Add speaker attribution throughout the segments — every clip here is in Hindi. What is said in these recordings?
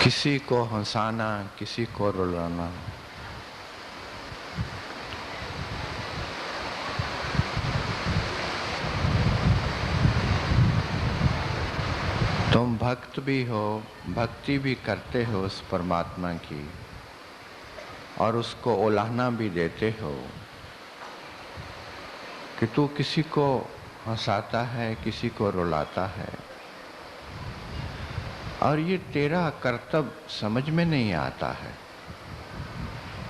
Speaker 1: किसी को हंसाना, किसी को रुलाना। तुम भक्त भी हो, भक्ति भी करते हो उस परमात्मा की, और उसको उलाहना भी देते हो कि तू किसी को हंसाता है, किसी को रुलाता है, और ये तेरा कर्तव्य समझ में नहीं आता है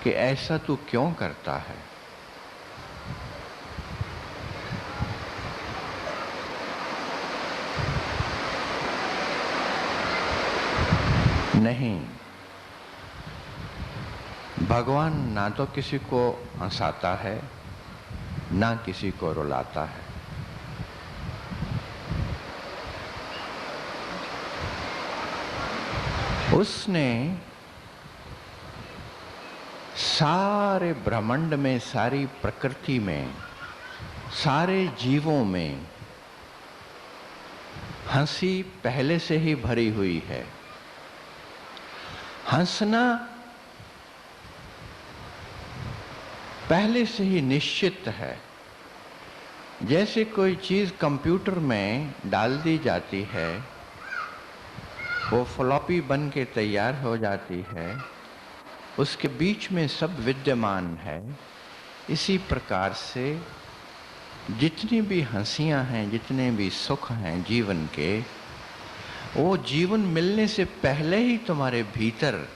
Speaker 1: कि ऐसा तू क्यों करता है। नहीं, भगवान ना तो किसी को हंसाता है, ना किसी को रुलाता है। उसने सारे ब्रह्मांड में, सारी प्रकृति में, सारे जीवों में हंसी पहले से ही भरी हुई है। हंसना पहले से ही निश्चित है। जैसे कोई चीज कंप्यूटर में डाल दी जाती है, वो फ्लॉपी बन के तैयार हो जाती है, उसके बीच में सब विद्यमान है। इसी प्रकार से जितनी भी हंसियां हैं, जितने भी सुख हैं जीवन के, वो जीवन मिलने से पहले ही तुम्हारे भीतर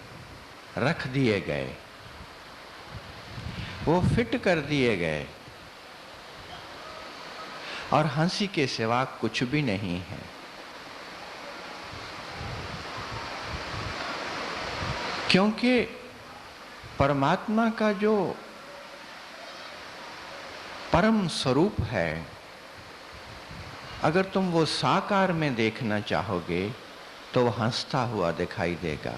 Speaker 1: रख दिए गए, वो फिट कर दिए गए, और हंसी के सिवा कुछ भी नहीं है। क्योंकि परमात्मा का जो परम स्वरूप है, अगर तुम वो साकार में देखना चाहोगे तो वो हंसता हुआ दिखाई देगा।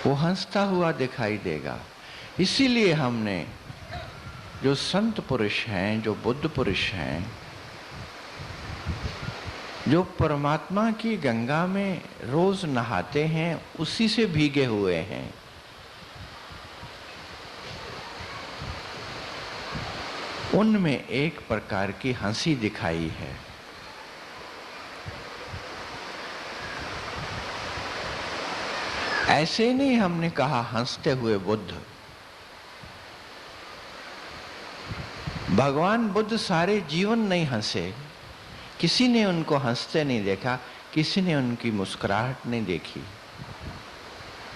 Speaker 1: वो हंसता हुआ दिखाई देगा। इसीलिए हमने जो संत पुरुष हैं, जो बुद्ध पुरुष हैं, जो परमात्मा की गंगा में रोज नहाते हैं, उसी से भीगे हुए हैं। उनमें एक प्रकार की हंसी दिखाई है। ऐसे नहीं हमने कहा हंसते हुए बुद्ध। भगवान बुद्ध सारे जीवन नहीं हंसे, किसी ने उनको हंसते नहीं देखा, किसी ने उनकी मुस्कुराहट नहीं देखी,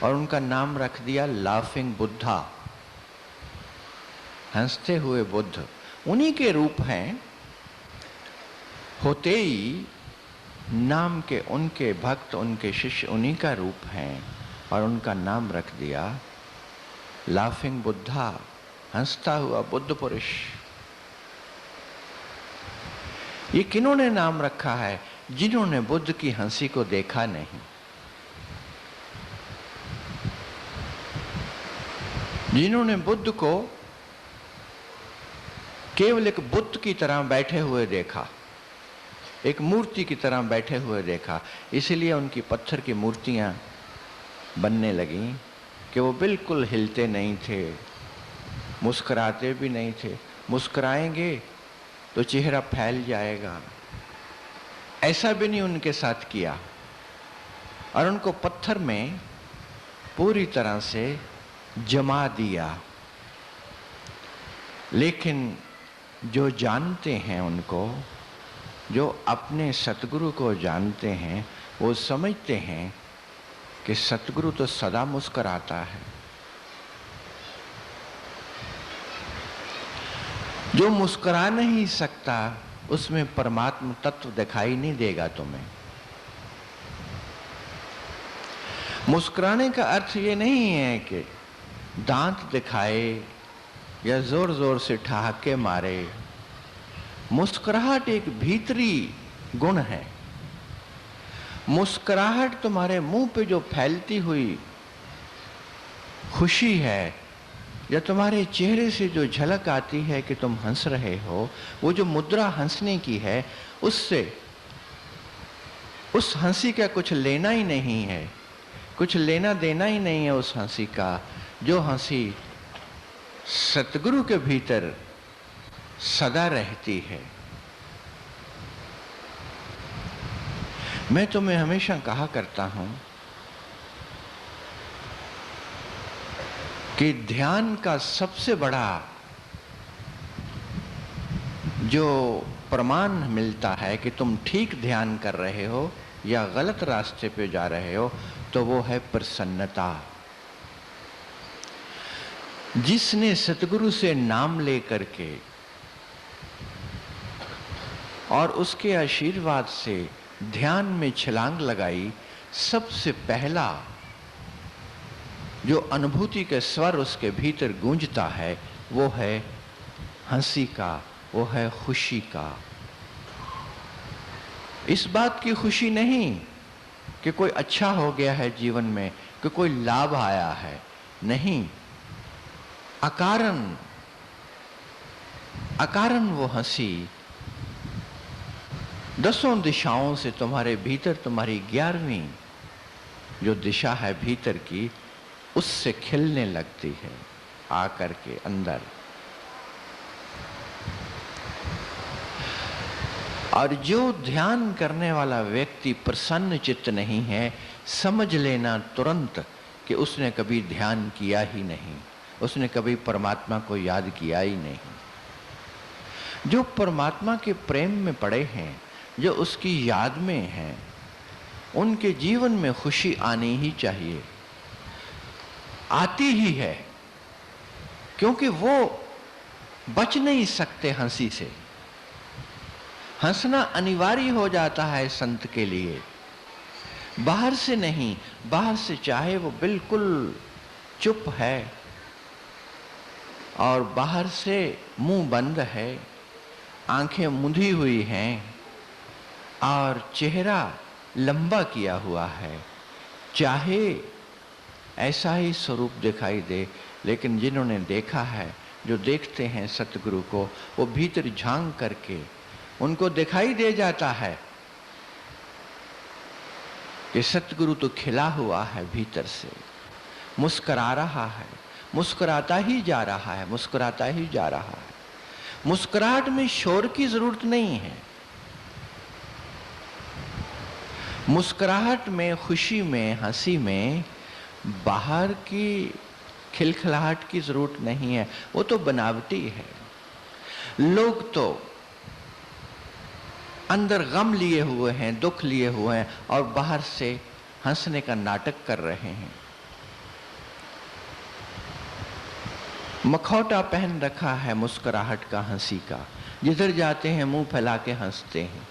Speaker 1: और उनका नाम रख दिया लाफिंग बुद्धा, हंसते हुए बुद्ध। उन्हीं के रूप हैं। होते ही नाम के उनके भक्त, उनके शिष्य उन्हीं का रूप हैं, और उनका नाम रख दिया लाफिंग बुद्धा, हंसता हुआ बुद्ध पुरुष। ये किन्होंने नाम रखा है? जिन्होंने बुद्ध की हंसी को देखा नहीं, जिन्होंने बुद्ध को केवल एक बुद्ध की तरह बैठे हुए देखा, एक मूर्ति की तरह बैठे हुए देखा। इसलिए उनकी पत्थर की मूर्तियां बनने लगी कि वो बिल्कुल हिलते नहीं थे, मुस्कुराते भी नहीं थे। मुस्कुराएंगे तो चेहरा फैल जाएगा। ऐसा भी नहीं उनके साथ किया, और उनको पत्थर में पूरी तरह से जमा दिया। लेकिन जो जानते हैं उनको, जो अपने सतगुरु को जानते हैं, वो समझते हैं कि सतगुरु तो सदा मुस्कुराता है। जो मुस्कुरा नहीं सकता, उसमें परमात्मा तत्व दिखाई नहीं देगा तुम्हें। मुस्कुराने का अर्थ ये नहीं है कि दांत दिखाए या जोर जोर से ठहाके मारे। मुस्कुराहट एक भीतरी गुण है। मुस्कुराहट तुम्हारे मुंह पे जो फैलती हुई खुशी है, या तुम्हारे चेहरे से जो झलक आती है कि तुम हंस रहे हो, वो जो मुद्रा हंसने की है, उससे उस हंसी का कुछ लेना ही नहीं है, कुछ लेना देना ही नहीं है उस हंसी का, जो हंसी सतगुरु के भीतर सदा रहती है। मैं तुम्हें हमेशा कहा करता हूं कि ध्यान का सबसे बड़ा जो प्रमाण मिलता है कि तुम ठीक ध्यान कर रहे हो या गलत रास्ते पे जा रहे हो, तो वो है प्रसन्नता। जिसने सतगुरु से नाम लेकर के और उसके आशीर्वाद से ध्यान में छलांग लगाई, सबसे पहला जो अनुभूति के स्वर उसके भीतर गूंजता है वो है हंसी का, वो है खुशी का। इस बात की खुशी नहीं कि कोई अच्छा हो गया है जीवन में, कि कोई लाभ आया है, नहीं, अकारण वो हंसी दसों दिशाओं से तुम्हारे भीतर, तुम्हारी 11वीं जो दिशा है भीतर की, उससे खिलने लगती है आकर के अंदर। और जो ध्यान करने वाला व्यक्ति प्रसन्न चित्त नहीं है, समझ लेना तुरंत कि उसने कभी ध्यान किया ही नहीं, उसने कभी परमात्मा को याद किया ही नहीं। जो परमात्मा के प्रेम में पड़े हैं, जो उसकी याद में हैं, उनके जीवन में खुशी आनी ही चाहिए, आती ही है, क्योंकि वो बच नहीं सकते हंसी से। हंसना अनिवार्य हो जाता है संत के लिए, बाहर से नहीं। बाहर से चाहे वो बिल्कुल चुप है और बाहर से मुंह बंद है, आंखें मुंधी हुई हैं और चेहरा लंबा किया हुआ है, चाहे ऐसा ही स्वरूप दिखाई दे, लेकिन जिन्होंने देखा है, जो देखते हैं सतगुरु को, वो भीतर झांक करके उनको दिखाई दे जाता है कि सतगुरु तो खिला हुआ है भीतर से, मुस्कुरा रहा है, मुस्कुराता ही जा रहा है, मुस्कुराता ही जा रहा है। मुस्कुराहट में शोर की जरूरत नहीं है, मुस्कुराहट में, खुशी में, हंसी में बाहर की खिलखिलाहट की जरूरत नहीं है, वो तो बनावटी है। लोग तो अंदर गम लिए हुए हैं, दुख लिए हुए हैं और बाहर से हंसने का नाटक कर रहे हैं। मखौटा पहन रखा है मुस्कुराहट का, हंसी का, जिधर जाते हैं मुंह फैला के हंसते हैं।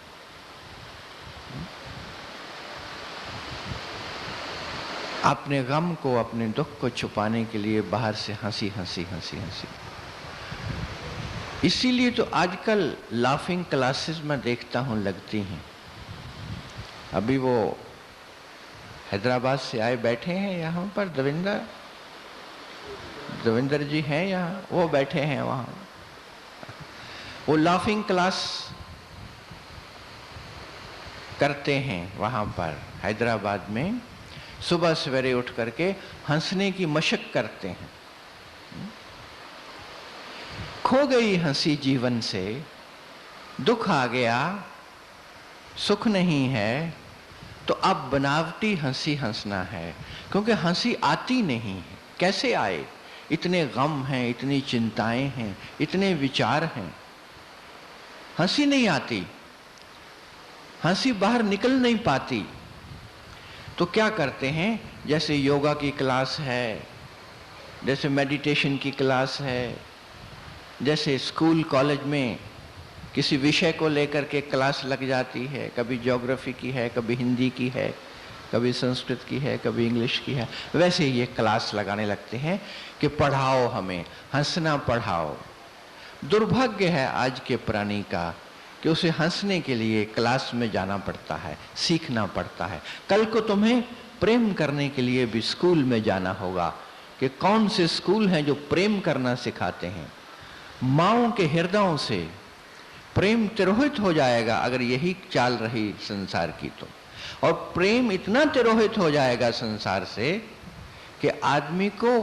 Speaker 1: अपने गम को, अपने दुख को छुपाने के लिए बाहर से हंसी हंसी हंसी हंसी। इसीलिए तो आजकल लाफिंग क्लासेस में देखता हूं लगती हैं। अभी वो हैदराबाद से आए बैठे हैं यहाँ पर, देवेंद्र जी हैं यहाँ, वो बैठे हैं वहाँ। वो लाफिंग क्लास करते हैं वहाँ पर हैदराबाद में। सुबह सवेरे उठ करके हंसने की मशक करते हैं। खो गई हंसी जीवन से, दुख आ गया, सुख नहीं है, तो अब बनावटी हंसी हंसना है, क्योंकि हंसी आती नहीं है। कैसे आए? इतने गम हैं, इतनी चिंताएं हैं, इतने विचार हैं, हंसी नहीं आती, हंसी बाहर निकल नहीं पाती। तो क्या करते हैं, जैसे योगा की क्लास है, जैसे मेडिटेशन की क्लास है, जैसे स्कूल कॉलेज में किसी विषय को लेकर के क्लास लग जाती है, कभी ज्योग्राफी की है, कभी हिंदी की है, कभी संस्कृत की है, कभी इंग्लिश की है, वैसे ये क्लास लगाने लगते हैं कि पढ़ाओ, हमें हंसना पढ़ाओ। दुर्भाग्य है आज के प्राणी का कि उसे हंसने के लिए क्लास में जाना पड़ता है, सीखना पड़ता है। कल को तुम्हें प्रेम करने के लिए भी स्कूल में जाना होगा, कि कौन से स्कूल हैं जो प्रेम करना सिखाते हैं। माँओं के हृदयों से प्रेम तिरोहित हो जाएगा अगर यही चाल रही संसार की। तो और प्रेम इतना तिरोहित हो जाएगा संसार से कि आदमी को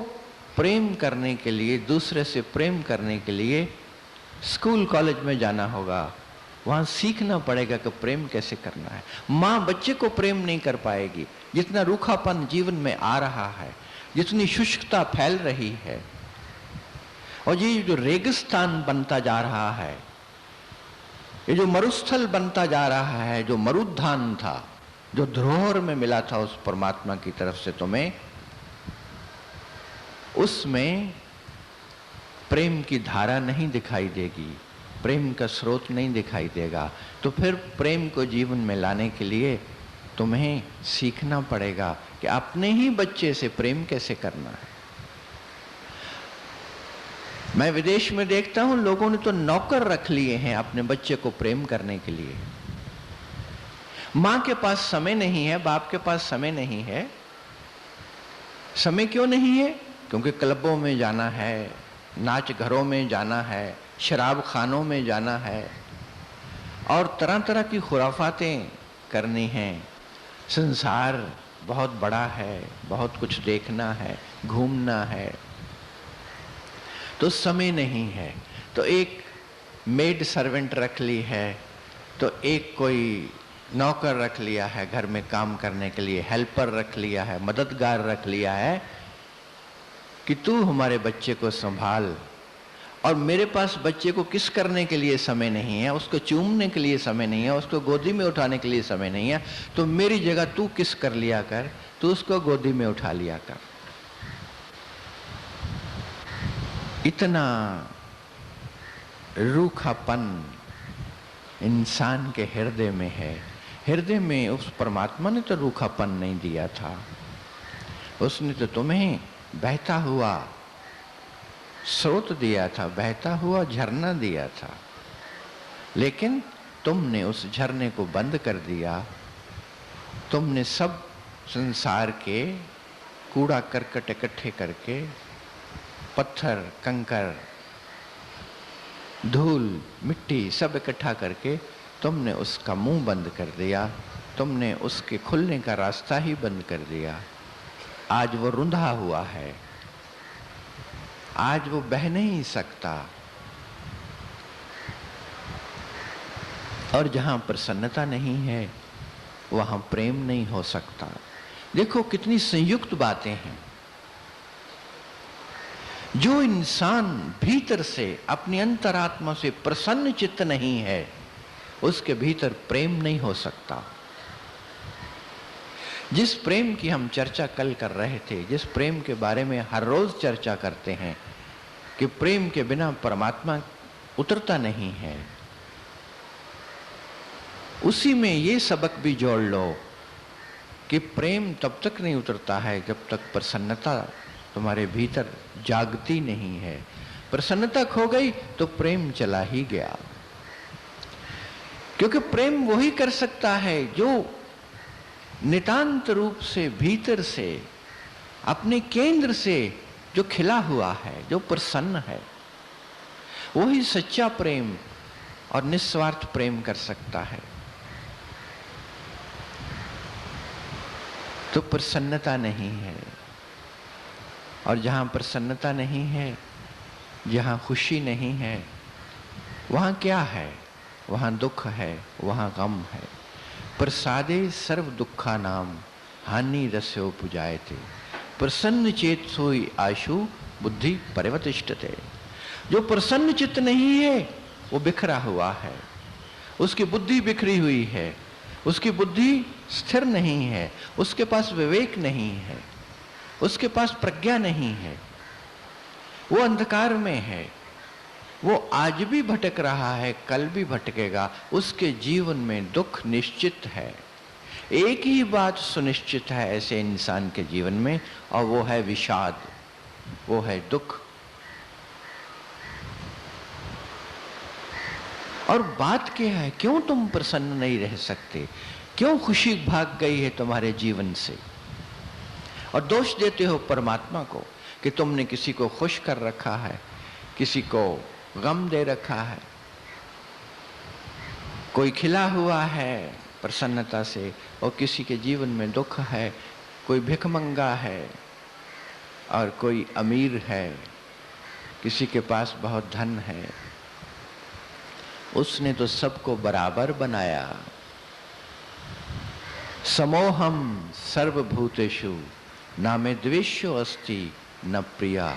Speaker 1: प्रेम करने के लिए, दूसरे से प्रेम करने के लिए स्कूल कॉलेज में जाना होगा, वहां सीखना पड़ेगा कि प्रेम कैसे करना है। माँ बच्चे को प्रेम नहीं कर पाएगी। जितना रूखापन जीवन में आ रहा है, जितनी शुष्कता फैल रही है, और ये जो रेगिस्तान बनता जा रहा है, ये जो मरुस्थल बनता जा रहा है, जो मरुद्धान था, जो धरोहर में मिला था उस परमात्मा की तरफ से तुम्हें, उसमें प्रेम की धारा नहीं दिखाई देगी, प्रेम का स्रोत नहीं दिखाई देगा। तो फिर प्रेम को जीवन में लाने के लिए तुम्हें सीखना पड़ेगा कि अपने ही बच्चे से प्रेम कैसे करना है। मैं विदेश में देखता हूं, लोगों ने तो नौकर रख लिए हैं अपने बच्चे को प्रेम करने के लिए। मां के पास समय नहीं है, बाप के पास समय नहीं है। समय क्यों नहीं है? क्योंकि क्लबों में जाना है, नाच घरों में जाना है, शराब खानों में जाना है, और तरह तरह की खुराफातें करनी हैं। संसार बहुत बड़ा है, बहुत कुछ देखना है, घूमना है, तो समय नहीं है। तो एक मेड सर्वेंट रख ली है, तो एक कोई नौकर रख लिया है घर में काम करने के लिए, हेल्पर रख लिया है, मददगार रख लिया है कि तू हमारे बच्चे को संभाल। और मेरे पास बच्चे को किस करने के लिए समय नहीं है, उसको चूमने के लिए समय नहीं है, उसको गोदी में उठाने के लिए समय नहीं है, तो मेरी जगह तू किस कर लिया कर, तू उसको गोदी में उठा लिया कर। इतना रूखापन इंसान के हृदय में है। हृदय में उस परमात्मा ने तो रूखापन नहीं दिया था, उसने तो तुम्हें बहता हुआ स्रोत दिया था, बहता हुआ झरना दिया था, लेकिन तुमने उस झरने को बंद कर दिया। तुमने सब संसार के कूड़ा करकट इकट्ठे करके, पत्थर कंकर धूल मिट्टी सब इकट्ठा करके तुमने उसका मुंह बंद कर दिया, तुमने उसके खुलने का रास्ता ही बंद कर दिया। आज वो रुंधा हुआ है, आज वो बह नहीं सकता। और जहां प्रसन्नता नहीं है वहां प्रेम नहीं हो सकता। देखो कितनी संयुक्त बातें हैं। जो इंसान भीतर से, अपनी अंतरात्मा से प्रसन्न चित्त नहीं है, उसके भीतर प्रेम नहीं हो सकता। जिस प्रेम की हम चर्चा कल कर रहे थे, जिस प्रेम के बारे में हर रोज चर्चा करते हैं कि प्रेम के बिना परमात्मा उतरता नहीं है, उसी में ये सबक भी जोड़ लो कि प्रेम तब तक नहीं उतरता है जब तक प्रसन्नता तुम्हारे भीतर जागती नहीं है। प्रसन्नता खो गई तो प्रेम चला ही गया। क्योंकि प्रेम वही कर सकता है जो नितांत रूप से भीतर से, अपने केंद्र से जो खिला हुआ है, जो प्रसन्न है, वही सच्चा प्रेम और निस्वार्थ प्रेम कर सकता है। तो प्रसन्नता नहीं है, और जहां प्रसन्नता नहीं है, जहां खुशी नहीं है, वहां क्या है? वहां दुख है, वहां गम है। प्रसादे सर्व दुखा नाम हानि रस्यो पुजायते, प्रसन्न चेत सोई आशु बुद्धि परिवतिष्ठते। जो प्रसन्न चित्त नहीं है वो बिखरा हुआ है, उसकी बुद्धि बिखरी हुई है, उसकी बुद्धि स्थिर नहीं है, उसके पास विवेक नहीं है, उसके पास प्रज्ञा नहीं है, वो अंधकार में है, वो आज भी भटक रहा है, कल भी भटकेगा। उसके जीवन में दुख निश्चित है। एक ही बात सुनिश्चित है ऐसे इंसान के जीवन में, और वो है विषाद, वो है दुख। और बात क्या है? क्यों तुम प्रसन्न नहीं रह सकते? क्यों खुशी भाग गई है तुम्हारे जीवन से? और दोष देते हो परमात्मा को कि तुमने किसी को खुश कर रखा है, किसी को गम दे रखा है। कोई खिला हुआ है, प्रसन्नता से। और किसी के जीवन में दुख है, कोई भिखमंगा है और कोई अमीर है, किसी के पास बहुत धन है, उसने तो सबको बराबर बनाया। समोहम सर्वभूतेषु न मे द्वेष्यो अस्ति न प्रिया,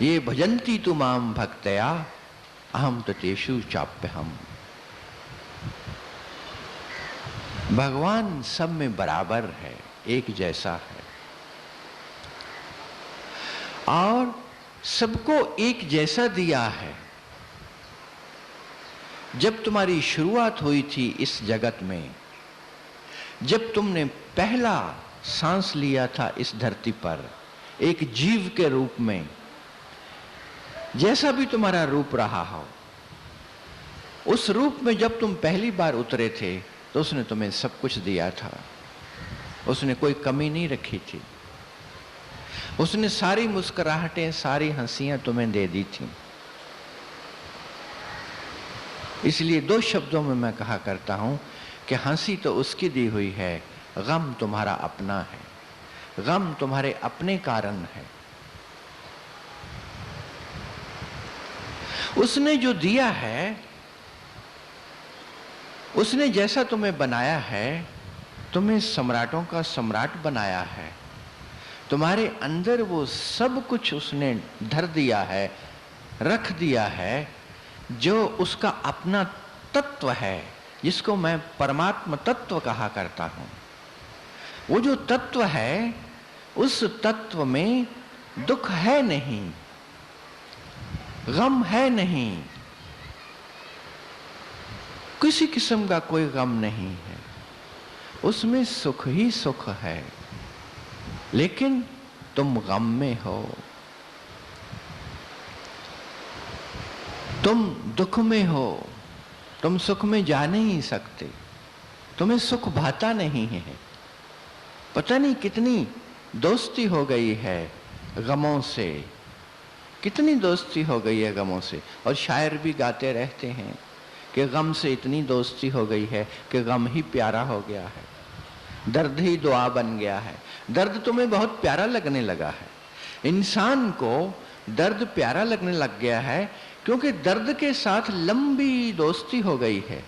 Speaker 1: ये भजन्ति तु माम भक्तया अहम तो तेषु चाप्यहम। भगवान सब में बराबर है, एक जैसा है और सबको एक जैसा दिया है। जब तुम्हारी शुरुआत हुई थी इस जगत में, जब तुमने पहला सांस लिया था इस धरती पर एक जीव के रूप में, जैसा भी तुम्हारा रूप रहा हो, उस रूप में जब तुम पहली बार उतरे थे तो उसने तुम्हें सब कुछ दिया था। उसने कोई कमी नहीं रखी थी। उसने सारी मुस्कुराहटें, सारी हंसियां तुम्हें दे दी थी। इसलिए दो शब्दों में मैं कहा करता हूं कि हंसी तो उसकी दी हुई है, गम तुम्हारा अपना है, गम तुम्हारे अपने कारण है। उसने जो दिया है, उसने जैसा तुम्हें बनाया है, तुम्हें सम्राटों का सम्राट बनाया है। तुम्हारे अंदर वो सब कुछ उसने धर दिया है, रख दिया है, जो उसका अपना तत्व है, जिसको मैं परमात्मा तत्व कहा करता हूं। वो जो तत्व है, उस तत्व में दुख है नहीं, गम है नहीं, किसी किस्म का कोई गम नहीं है, उसमें सुख ही सुख है। लेकिन तुम गम में हो, तुम दुख में हो, तुम सुख में जा नहीं सकते, तुम्हें सुख भाता नहीं है। पता नहीं कितनी दोस्ती हो गई है गमों से, कितनी दोस्ती हो गई है गमों से। और शायर भी गाते रहते हैं कि गम से इतनी दोस्ती हो गई है कि गम ही प्यारा हो गया है, दर्द ही दुआ बन गया है। दर्द तुम्हें बहुत प्यारा लगने लगा है। इंसान को दर्द प्यारा लगने लग गया है क्योंकि दर्द के साथ लंबी दोस्ती हो गई है,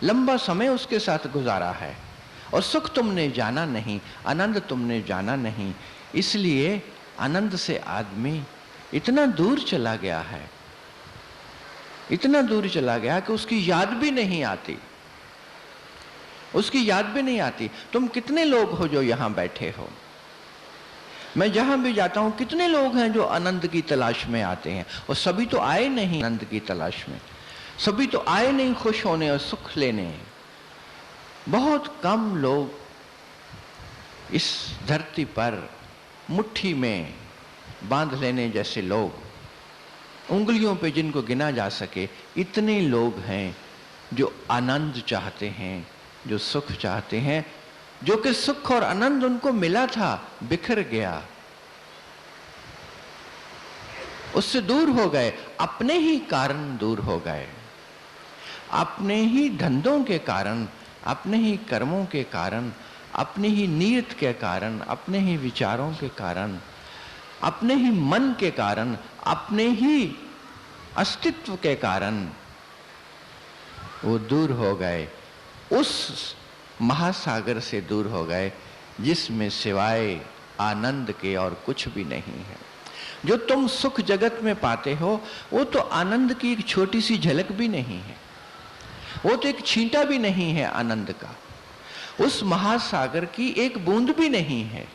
Speaker 1: लंबा समय उसके साथ गुजारा है। और सुख तुमने जाना नहीं, आनंद तुमने जाना नहीं, इसलिए आनंद से आदमी इतना दूर चला गया है, इतना दूर चला गया कि उसकी याद भी नहीं आती, उसकी याद भी नहीं आती। तुम कितने लोग हो जो यहां बैठे हो, मैं जहां भी जाता हूं कितने लोग हैं जो आनंद की तलाश में आते हैं, और सभी तो आए नहीं आनंद की तलाश में, सभी तो आए नहीं खुश होने और सुख लेने। बहुत कम लोग इस धरती पर मुट्ठी में बांध लेने जैसे लोग, उंगलियों पे जिनको गिना जा सके, इतने लोग हैं जो आनंद चाहते हैं, जो सुख चाहते हैं, जो कि सुख और आनंद उनको मिला था, बिखर गया, उससे दूर हो गए, अपने ही कारण दूर हो गए, अपने ही धंधों के कारण, अपने ही कर्मों के कारण, अपनी ही नीयत के कारण, अपने ही विचारों के कारण, अपने ही मन के कारण, अपने ही अस्तित्व के कारण वो दूर हो गए, उस महासागर से दूर हो गए जिसमें सिवाय आनंद के और कुछ भी नहीं है। जो तुम सुख जगत में पाते हो वो तो आनंद की एक छोटी सी झलक भी नहीं है, वो तो एक छींटा भी नहीं है आनंद का, उस महासागर की एक बूंद भी नहीं है।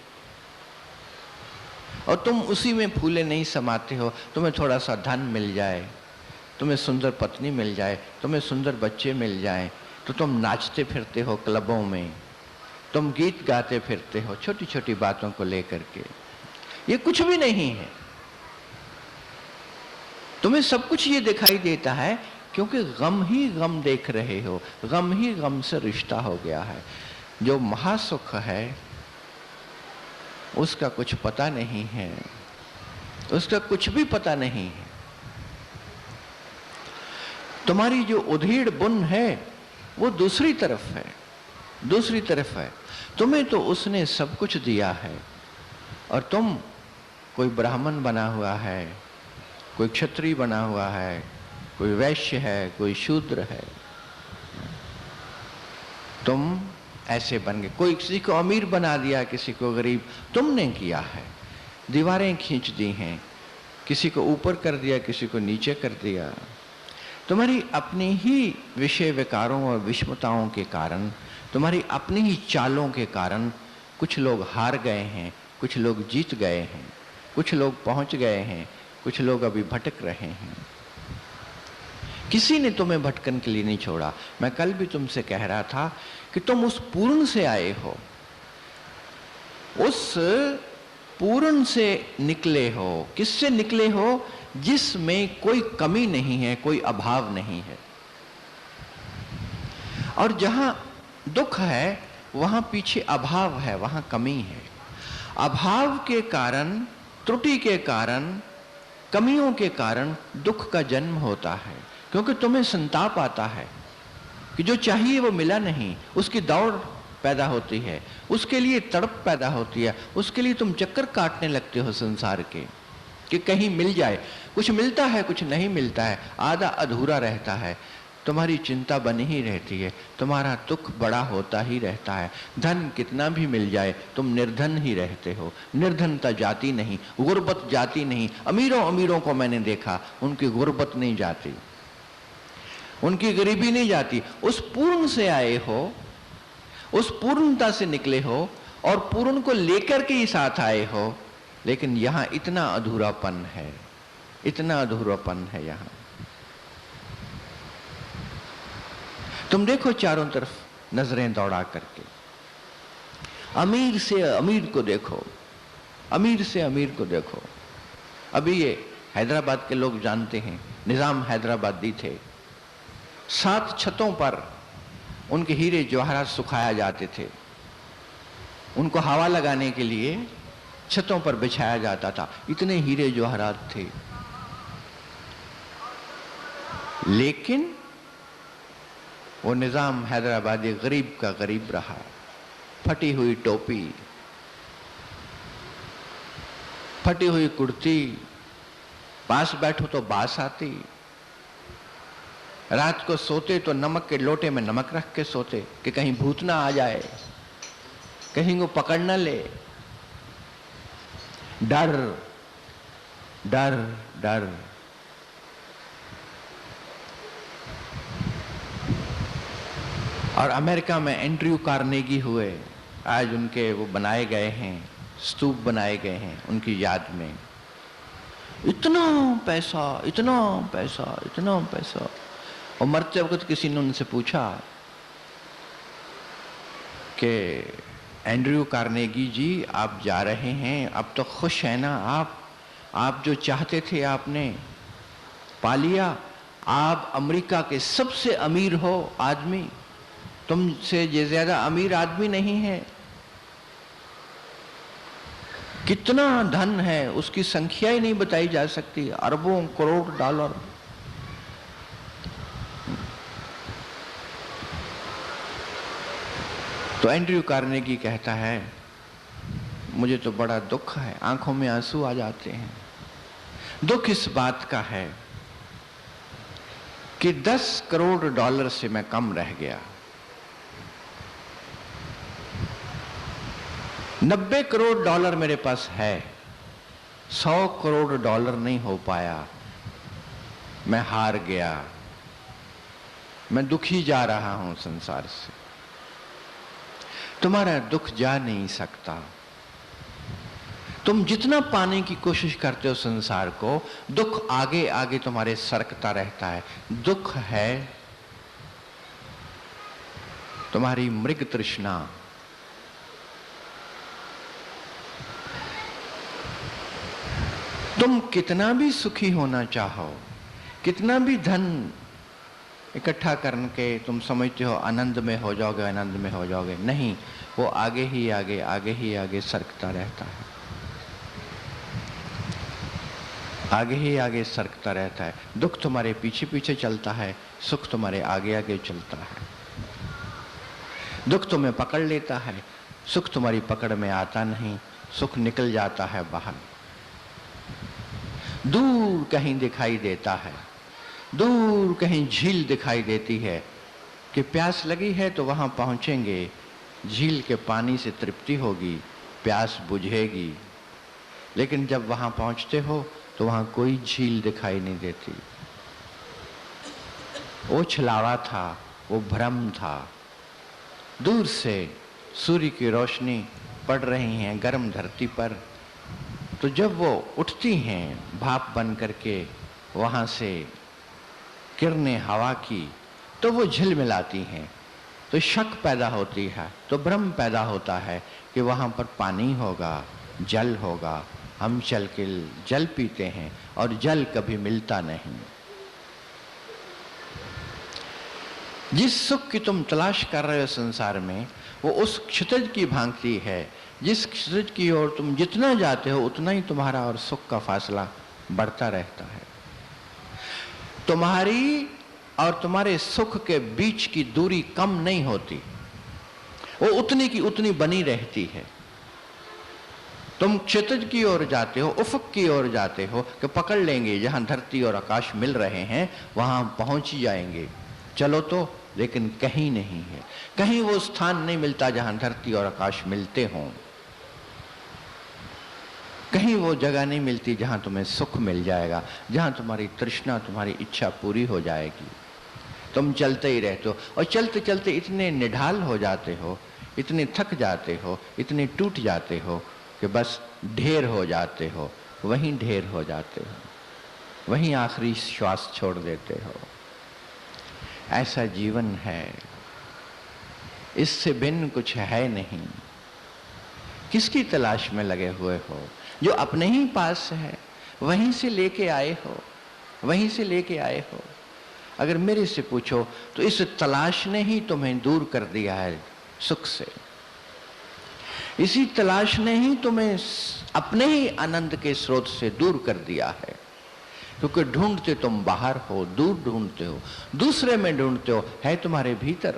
Speaker 1: और तुम उसी में फूले नहीं समाते हो। तुम्हें थोड़ा सा धन मिल जाए, तुम्हें सुंदर पत्नी मिल जाए, तुम्हें सुंदर बच्चे मिल जाएं, तो तुम नाचते फिरते हो क्लबों में, तुम गीत गाते फिरते हो छोटी छोटी बातों को लेकर के। ये कुछ भी नहीं है, तुम्हें सब कुछ ये दिखाई देता है क्योंकि गम ही गम देख रहे हो, गम ही गम से रिश्ता हो गया है। जो महासुख है उसका कुछ पता नहीं है, उसका कुछ भी पता नहीं है। तुम्हारी जो उधेड़ बुन है वो दूसरी तरफ है। दूसरी तरफ है, तुम्हें तो उसने सब कुछ दिया है और तुम कोई ब्राह्मण बना हुआ है, कोई क्षत्रिय बना हुआ है, कोई वैश्य है, कोई शूद्र है, तुम ऐसे बन गए। कोई किसी को अमीर बना दिया, किसी को गरीब, तुमने किया है। दीवारें खींच दी हैं, किसी को ऊपर कर दिया, किसी को नीचे कर दिया। तुम्हारी अपनी ही विषय विकारों और विषमताओं के कारण, तुम्हारी अपनी ही चालों के कारण कुछ लोग हार गए हैं, कुछ लोग जीत गए हैं, कुछ लोग पहुंच गए हैं, कुछ लोग अभी भटक रहे हैं। किसी ने तुम्हें भटकन के लिए नहीं छोड़ा। मैं कल भी तुमसे कह रहा था कि तुम उस पूर्ण से आए हो, उस पूर्ण से निकले हो। किससे निकले हो? जिसमें कोई कमी नहीं है, कोई अभाव नहीं है। और जहां दुख है वहां पीछे अभाव है, वहां कमी है। अभाव के कारण, त्रुटि के कारण, कमियों के कारण दुख का जन्म होता है। क्योंकि तुम्हें संताप आता है कि जो चाहिए वो मिला नहीं, उसकी दौड़ पैदा होती है, उसके लिए तड़प पैदा होती है, उसके लिए तुम चक्कर काटने लगते हो संसार के कि कहीं मिल जाए। कुछ मिलता है, कुछ नहीं मिलता है, आधा अधूरा रहता है। तुम्हारी चिंता बनी ही रहती है, तुम्हारा दुख बड़ा होता ही रहता है। धन कितना भी मिल जाए तुम निर्धन ही रहते हो। निर्धनता जाती नहीं, गुर्बत जाती नहीं। अमीरों को मैंने देखा, उनकी गुर्बत नहीं जाती, उनकी गरीबी नहीं जाती। उस पूर्ण से आए हो, उस पूर्णता से निकले हो और पूर्ण को लेकर के ही साथ आए हो। लेकिन यहां इतना अधूरापन है, इतना अधूरापन है यहां। तुम देखो चारों तरफ नजरें दौड़ा करके, अमीर से अमीर को देखो, अमीर से अमीर को देखो। अभी ये हैदराबाद के लोग जानते हैं, निजाम हैदराबादी थे। 7 छतों पर उनके हीरे जवाहरात सुखाया जाते थे। उनको हवा लगाने के लिए छतों पर बिछाया जाता था। इतने हीरे जवाहरात थे। लेकिन वो निजाम हैदराबादी गरीब का गरीब रहा। फटी हुई टोपी, फटी हुई कुर्ती, पास बैठो तो बास आती। रात को सोते तो नमक के लोटे में नमक रख के सोते कि कहीं भूत ना आ जाए, कहीं वो पकड़ न ले। डर डर डर। और अमेरिका में एंड्रयू कार्नेगी हुए, आज उनके वो बनाए गए हैं, स्तूप बनाए गए हैं उनकी याद में। इतना पैसा, इतना पैसा, इतना पैसा। और मरते वक्त किसी ने उनसे पूछा कि एंड्रयू कार्नेगी जी, आप जा रहे हैं, अब तो खुश है ना आप जो चाहते थे आपने पा लिया। आप अमेरिका के सबसे अमीर हो आदमी, तुमसे ये ज्यादा अमीर आदमी नहीं है। कितना धन है उसकी संख्या ही नहीं बताई जा सकती, अरबों करोड़ डॉलर। तो एंड्रयू कार्नेगी कहता है, मुझे तो बड़ा दुख है, आंखों में आंसू आ जाते हैं। दुख इस बात का है कि 10 करोड़ डॉलर से मैं कम रह गया। 90 करोड़ डॉलर मेरे पास है, 100 करोड़ डॉलर नहीं हो पाया। मैं हार गया, मैं दुखी जा रहा हूं संसार से। तुम्हारा दुख जा नहीं सकता। तुम जितना पाने की कोशिश करते हो संसार को, दुख आगे आगे तुम्हारे सरकता रहता है। दुख है तुम्हारी मृग तृष्णा। तुम कितना भी सुखी होना चाहो, कितना भी धन इकट्ठा करके तुम समझते हो आनंद में हो जाओगे, आनंद में हो जाओगे, नहीं, वो आगे ही आगे, आगे ही आगे सरकता रहता है, आगे ही आगे सरकता रहता है। दुख तुम्हारे पीछे पीछे चलता है, सुख तुम्हारे आगे आगे चलता है। दुख तुम्हें पकड़ लेता है, सुख तुम्हारी पकड़ में आता नहीं, सुख निकल जाता है बाहर। दूर कहीं दिखाई देता है, दूर कहीं झील दिखाई देती है कि प्यास लगी है तो वहां पहुंचेंगे, झील के पानी से तृप्ति होगी, प्यास बुझेगी। लेकिन जब वहां पहुंचते हो तो वहां कोई झील दिखाई नहीं देती। वो छलावा था, वो भ्रम था। दूर से सूर्य की रोशनी पड़ रही है गर्म धरती पर, तो जब वो उठती हैं भाप बन करके वहां से किरणें हवा की, तो वो झिलमिलाती हैं, तो शक पैदा होती है, तो भ्रम पैदा होता है कि वहां पर पानी होगा, जल होगा। हम चल के जल पीते हैं और जल कभी मिलता नहीं। जिस सुख की तुम तलाश कर रहे हो संसार में, वो उस क्षितिज की भांति है, जिस क्षितिज की ओर तुम जितना जाते हो उतना ही तुम्हारा और सुख का फासला बढ़ता रहता है। तुम्हारी और तुम्हारे सुख के बीच की दूरी कम नहीं होती, वो उतनी की उतनी बनी रहती है। तुम क्षितिज की ओर जाते हो, उफक की ओर जाते हो कि पकड़ लेंगे, जहां धरती और आकाश मिल रहे हैं वहां पहुंच ही जाएंगे। चलो तो, लेकिन कहीं नहीं है, कहीं वो स्थान नहीं मिलता जहां धरती और आकाश मिलते हों। कहीं वो जगह नहीं मिलती जहां तुम्हें सुख मिल जाएगा, जहां तुम्हारी तृष्णा, तुम्हारी इच्छा पूरी हो जाएगी। तुम चलते ही रहते हो और चलते चलते इतने निढाल हो जाते हो, इतने थक जाते हो, इतने टूट जाते हो कि बस ढेर हो जाते हो, वहीं ढेर हो जाते हो, वहीं आखिरी श्वास छोड़ देते हो। ऐसा जीवन है, इससे भिन्न कुछ है नहीं। किसकी तलाश में लगे हुए हो? जो अपने ही पास है, वहीं से लेके आए हो, वहीं से लेके आए हो। अगर मेरे से पूछो तो इस तलाश ने ही तुम्हें दूर कर दिया है सुख से। इसी तलाश ने ही तुम्हें अपने ही आनंद के स्रोत से दूर कर दिया है। क्योंकि ढूंढते तुम बाहर हो, दूर ढूंढते हो, दूसरे में ढूंढते हो, है तुम्हारे भीतर,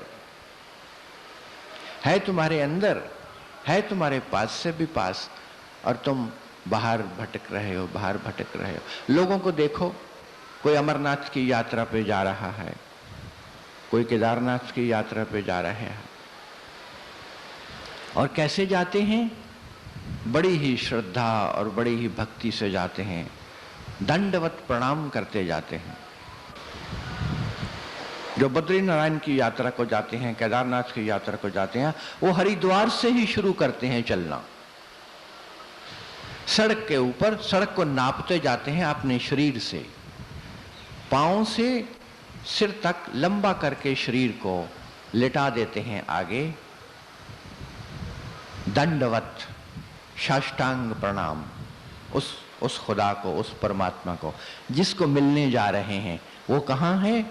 Speaker 1: है तुम्हारे अंदर, है तुम्हारे पास से भी पास, और तुम बाहर भटक रहे हो, बाहर भटक रहे हो। लोगों को देखो, कोई अमरनाथ की यात्रा पे जा रहा है, कोई केदारनाथ की यात्रा पे जा रहे हैं, और कैसे जाते हैं? बड़ी ही श्रद्धा और बड़ी ही भक्ति से जाते हैं, दंडवत प्रणाम करते जाते हैं। जो बद्रीनारायण की यात्रा को जाते हैं, केदारनाथ की यात्रा को जाते हैं, वो हरिद्वार से ही शुरू करते हैं चलना। सड़क के ऊपर, सड़क को नापते जाते हैं अपने शरीर से, पांव से सिर तक लंबा करके शरीर को लिटा देते हैं आगे, दंडवत, साष्टांग प्रणाम उस खुदा को, उस परमात्मा को जिसको मिलने जा रहे हैं। वो कहाँ है?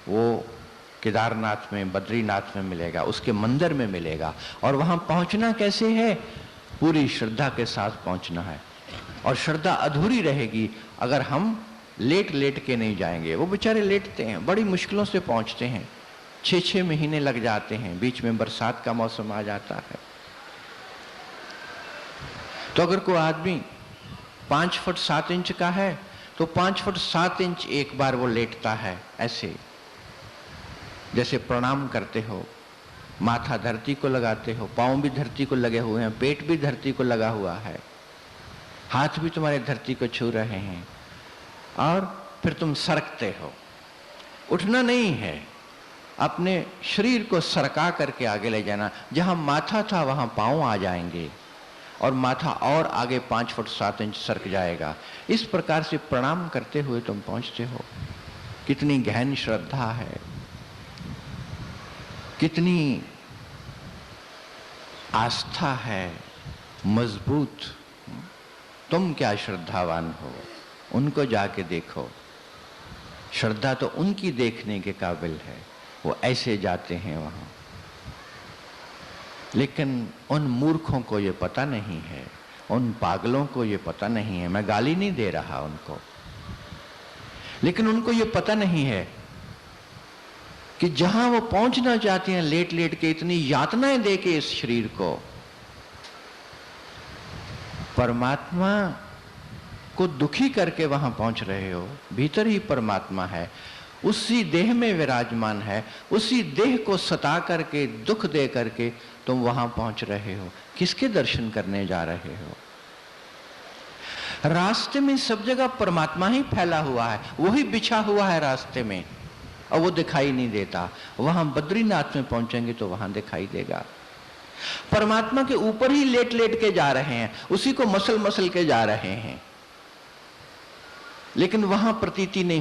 Speaker 1: वो केदारनाथ में, बद्रीनाथ में मिलेगा, उसके मंदिर में मिलेगा। और वहां पहुंचना कैसे है? पूरी श्रद्धा के साथ पहुंचना है। और श्रद्धा अधूरी रहेगी अगर हम लेट लेट के नहीं जाएंगे। वो बेचारे लेटते हैं, बड़ी मुश्किलों से पहुंचते हैं, 6-6 महीने लग जाते हैं, बीच में बरसात का मौसम आ जाता है। तो अगर कोई आदमी 5 फुट 7 इंच का है तो 5 फुट 7 इंच एक बार वो लेटता है, ऐसे जैसे प्रणाम करते हो, माथा धरती को लगाते हो, पांव भी धरती को लगे हुए हैं, पेट भी धरती को लगा हुआ है, हाथ भी तुम्हारे धरती को छू रहे हैं, और फिर तुम सरकते हो। उठना नहीं है, अपने शरीर को सरका करके आगे ले जाना। जहां माथा था वहां पांव आ जाएंगे और माथा और आगे 5 फुट 7 इंच सरक जाएगा। इस प्रकार से प्रणाम करते हुए तुम पहुंचते हो। कितनी गहन श्रद्धा है, कितनी आस्था है, मजबूत। तुम क्या श्रद्धावान हो, उनको जाके देखो। श्रद्धा तो उनकी देखने के काबिल है, वो ऐसे जाते हैं वहां। लेकिन उन मूर्खों को ये पता नहीं है, उन पागलों को ये पता नहीं है। मैं गाली नहीं दे रहा उनको, लेकिन उनको ये पता नहीं है कि जहां वो पहुंचना चाहते हैं लेट लेट के, इतनी यातनाएं दे के इस शरीर को, परमात्मा को दुखी करके वहां पहुंच रहे हो। भीतर ही परमात्मा है, उसी देह में विराजमान है, उसी देह को सता करके दुख दे करके तुम वहां पहुंच रहे हो। किसके दर्शन करने जा रहे हो? रास्ते में सब जगह परमात्मा ही फैला हुआ है, वही बिछा हुआ है रास्ते में, और वो दिखाई नहीं देता। वहां बद्रीनाथ में पहुंचेंगे तो वहां दिखाई देगा। परमात्मा के ऊपर ही लेट लेट के जा रहे हैं, उसी को मसल मसल के जा रहे हैं, लेकिन वहां प्रतीति नहीं हो